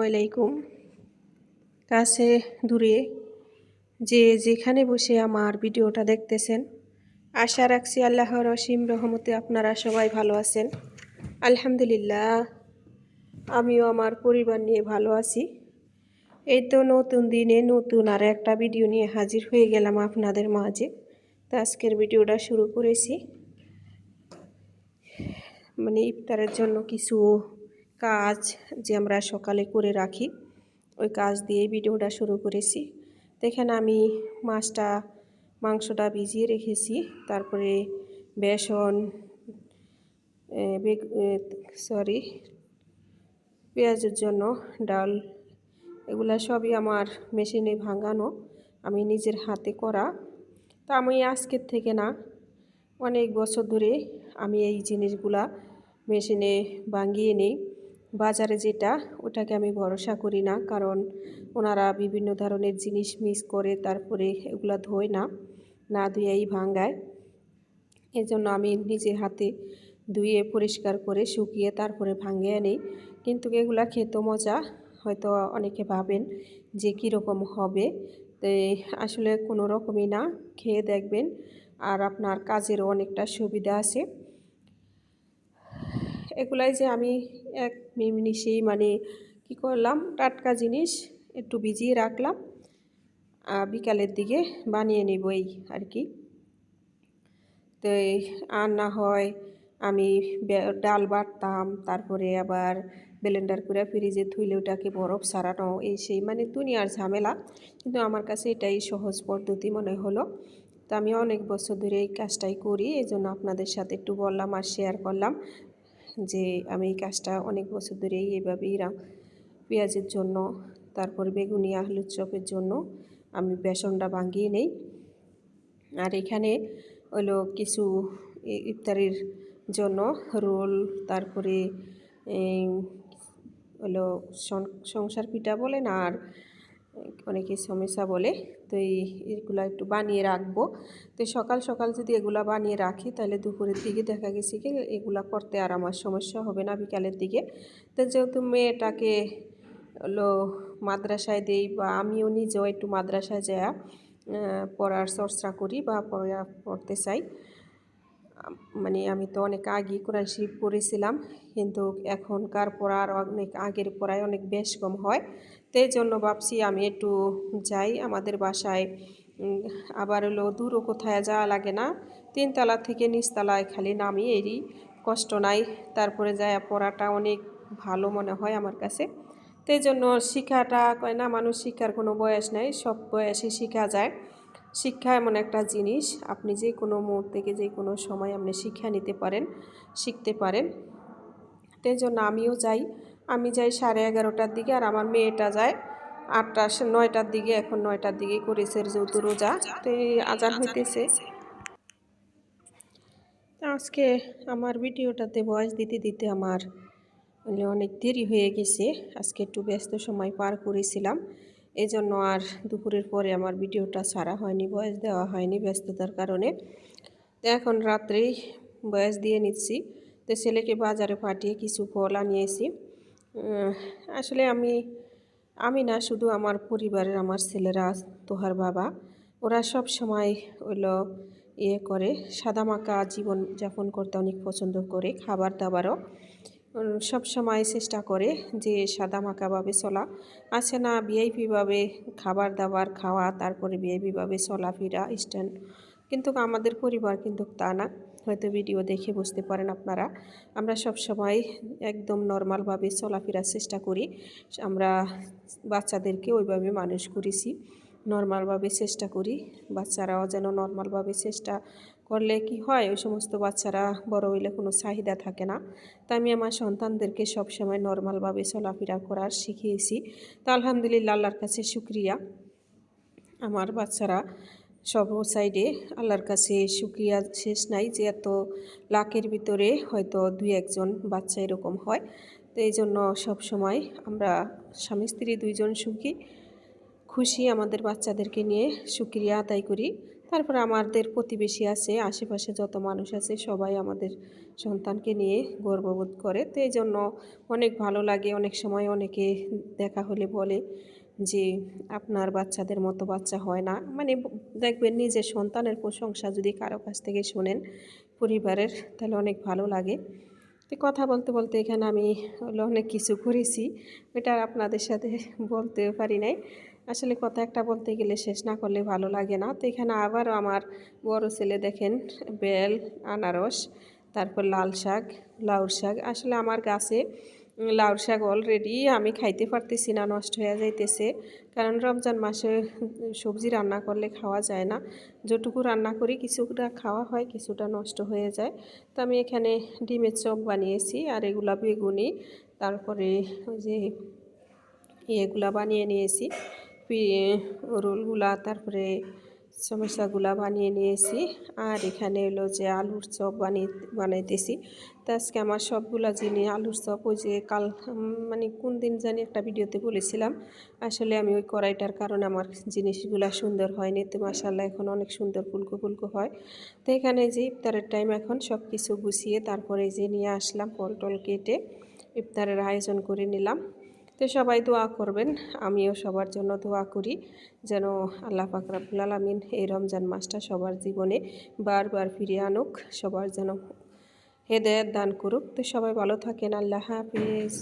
আলাইকুম। কাছে দূরে যে যেখানে বসে আমার ভিডিওটা দেখতেছেন, আশা রাখছি আল্লাহর অসীম রহমতে আপনারা সবাই ভালো আছেন। আলহামদুলিল্লাহ, আমিও আমার পরিবার নিয়ে ভালো আছি। এই তো নতুন দিনে নতুন আর একটা ভিডিও নিয়ে হাজির হয়ে গেলাম আপনাদের মাঝে। তো আজকের ভিডিওটা শুরু করেছি ইফতারের জন্য কিছু কাজ যে আমরা সকালে করে রাখি, ওই কাজ দিয়ে ভিডিওটা শুরু করেছি। তো এখানে আমি মাংসটা ভিজিয়ে রেখেছি, তারপরে বেসন পেঁয়াজের জন্য ডাল, এগুলা সবই আমার মেশিনে ভাঙানো, আমি নিজের হাতে করা। তা আমি আজকের থেকে না, অনেক বছর ধরে আমি এই জিনিসগুলা মেশিনে ভাঙিয়ে নিই। বাজারে যেটা, ওটাকে আমি ভরসা করি না, কারণ ওনারা বিভিন্ন ধরনের জিনিস মিক্স করে তারপরে এগুলা ধোয় না ধুয়েই ভাঙায়। এজন্য আমি নিজে হাতে ধুয়ে পরিষ্কার করে শুকিয়ে তারপরে ভাঙিয়ে নিই। কিন্তু এগুলা খেতে মজা, হয়তো অনেকে ভাবেন যে কীরকম হবে, তো আসলে কোনো রকমই না, খেয়ে দেখবেন আর আপনার কাজেরও অনেকটা সুবিধা আছে। এগুলাই যে আমি এক নিমিষেই কি করলাম, টাটকা জিনিস একটু ভিজিয়ে রাখলাম, বিকালের দিকে বানিয়ে নেব এই আর কি। তো আর না হয় আমি ডাল বাটতাম, তারপরে আবার ব্লেন্ডার করে ফ্রিজে থুইলে ওটাকে বরফ সারানো, এই সেই দুনিয়ার ঝামেলা। কিন্তু আমার কাছে এটাই সহজ পদ্ধতি মনে হলো। তো আমি অনেক বছর ধরে এই কাজটাই করি, এই জন্য আপনাদের সাথে একটু বললাম আর শেয়ার করলাম যে আমি এই কাজটা অনেক বছর ধরেই এইভাবেই পেঁয়াজের জন্য, তারপর বেগুনি আলুর চপের জন্য আমি বেসনটা ভাঙিয়ে নেই। আর এখানে হলো কিছু ইফতারির জন্য রোল, তারপরে হলো সংসার পিঠা বলে না, আর অনেকে সমস্যা বলে। তো এইগুলো একটু বানিয়ে রাখবো। তো সকাল সকাল যদি এগুলা বানিয়ে রাখি, তাহলে দুপুরের দিকে দেখা গেছে কি এগুলা করতে আর আমার সমস্যা হবে না বিকালের দিকে। তো যেহেতু মেয়েটাকে হলো মাদ্রাসায় দেই, বা আমিও নিজেও একটু মাদ্রাসায় যাওয়া পড়ার চর্চা করি বা পড়তে চাই। আমি তো অনেক আগে কোরআন শরীফ পড়েছিলাম, কিন্তু এখনকার পড়ার অনেক আগের পড়ায় অনেক বেশ কম হয়। তো এই জন্য ভাবছি আমি একটু যাই আমাদের বাসায়, আবার হলো দূরও কোথায় যাওয়া লাগে না, 3তলা থেকে নিচতলায় খালি নামি, এরই কষ্ট নাই। তারপরে যায় পড়াটা অনেক ভালো মনে হয় আমার কাছে। তো এই জন্য শিক্ষাটা কয় না, মানুষ শিক্ষার কোনো বয়স নাই, সব বয়সে শিখা যায়। শিক্ষা এমন একটা জিনিস, আপনি যে কোনো মুহূর্ত থেকে যে কোনো সময় আপনি শিক্ষা নিতে পারেন, শিখতে পারেন। তো এই জন্য আমিও যাই, আমি যাই 11:30টার দিকে, আর আমার মেয়েটা যায় 9টার দিকে। এখন 9টার দিকে করেছে যেহেতু রোজা, তো আজান হইতেছে। আজকে আমার ভিডিওটাতে ভয়েস দিতে দিতে আমার অনেক দেরি হয়ে গেছে। আজকে একটু ব্যস্ত সময় পার করেছিলাম, এই জন্য আর দুপুরের পরে আমার ভিডিওটা ছাড়া হয়নি, ভয়েস দেওয়া হয়নি ব্যস্ততার কারণে। তো এখন রাত্রেই ভয়েস দিয়ে নিচ্ছি। তো ছেলেকে বাজারে পাঠিয়ে কিছু ফল আনিয়েছি। আসলে আমি না, শুধু আমার পরিবারের আমার ছেলেরা, তোহার বাবা, ওরা সব সময় হইলো করে সাদামাকা জীবনযাপন করতে অনেক পছন্দ করে। খাবার দাবারও সব সময় চেষ্টা করে যে সাদামাকাভাবে চলা, আছে না ভিআইপিভাবে খাবার দাবার খাওয়া, তারপরে ভিআইপিভাবে চলাফেরা স্ট্যান্ড। কিন্তু আমাদের পরিবার কিন্তু তা না, হয়তো ভিডিও দেখে বুঝতে পারেন আপনারা। আমরা সব সময় একদম নর্মালভাবে চলাফেরার চেষ্টা করি। আমরা বাচ্চাদেরকে ওইভাবে মানুষ করেছি, নর্মালভাবে চেষ্টা করি। বাচ্চারাও যেন নর্মালভাবে চেষ্টা করলে কি হয়, ওই সমস্ত বাচ্চারা বড় হইলে কোনো চাহিদা থাকে না। তাই আমি আমার সন্তানদেরকে সবসময় নর্মালভাবে চলাফেরা করার শিখিয়েছি। তো আলহামদুলিল্লাহ, আল্লাহর কাছে শুকরিয়া, আমার বাচ্চারা সব সাইডে আল্লাহর কাছে শুকরিয়া শেষ নাই, যে এত লাখের ভিতরে হয়তো 2-1জন বাচ্চা এরকম হয়। তো এই জন্য সবসময় আমরা স্বামী স্ত্রী 2জন খুশি আমাদের বাচ্চাদেরকে নিয়ে শুকরিয়া আদায় করি। তারপরে আমাদের প্রতিবেশী আছে, আশেপাশে যত মানুষ আছে সবাই আমাদের সন্তানকে নিয়ে গর্ববোধ করে। তো এই জন্য অনেক ভালো লাগে। অনেক সময় অনেকে দেখা হলে বলে যে আপনার বাচ্চাদের মতো বাচ্চা হয় না, মানে দেখবেন নিজের সন্তানের প্রশংসা যদি কারো কাছ থেকে শোনেন পরিবারের, তাহলে অনেক ভালো লাগে। তো কথা বলতে বলতে এখানে আমি অনেক কিছু করেছি, ওইটা আর আপনাদের সাথে বলতেও পারি নাই। আসলে কথা একটা বলতে গেলে শেষ না করলে ভালো লাগে না। তো এখানে আবারও আমার বড় ছেলে দেখেন বেল, আনারস, তারপর লাল শাক, লাউর শাক। আসলে আমার গাছে লাউর শাক অলরেডি আমি খাইতে পারতেছি না, নষ্ট হয়ে যাইতেছে। কারণ রমজান মাসে সবজি রান্না করলে খাওয়া যায় না, যেটুকু রান্না করি কিছুটা খাওয়া হয়, কিছুটা নষ্ট হয়ে যায়। তো আমি এখানে ডিমের চপ বানিয়েছি, আর এগুলা বেগুনি, তারপরে ওই যে এগুলা বানিয়ে নিয়েছি, রোলগুলা, তারপরে সমোসাগুলা বানিয়ে নিয়েছি। আর এখানে হলো যে আলুর চপ বানাইতেছি। তো আজকে আমার সবগুলা জিনিস আলুর চপ, ওই যে মানে কোন দিন জানি একটা ভিডিওতে বলেছিলাম, আসলে আমি ওই কড়াইটার কারণে আমার জিনিসগুলা সুন্দর হয়নি। তো মাশাআল্লাহ এখন অনেক সুন্দর ফুলকো ফুলকো হয়। তো এখানে যে ইফতারের টাইম, এখন সব কিছু গুছিয়ে তারপরে যে নিয়ে আসলাম পটল কেটে ইফতারের আয়োজন করে নিলাম। তো সবাই দোয়া করবেন, আমিও সবার জন্য দোয়া করি যেন আল্লাহ পাক রব্বুল আলামিন এই রমজান মাসটা সবার জীবনে বারবার ফিরিয়ে আনুক, সবার যেন হেদায়েত দান করুক। তো সবাই ভালো থাকেন, আল্লাহ হাফেজ।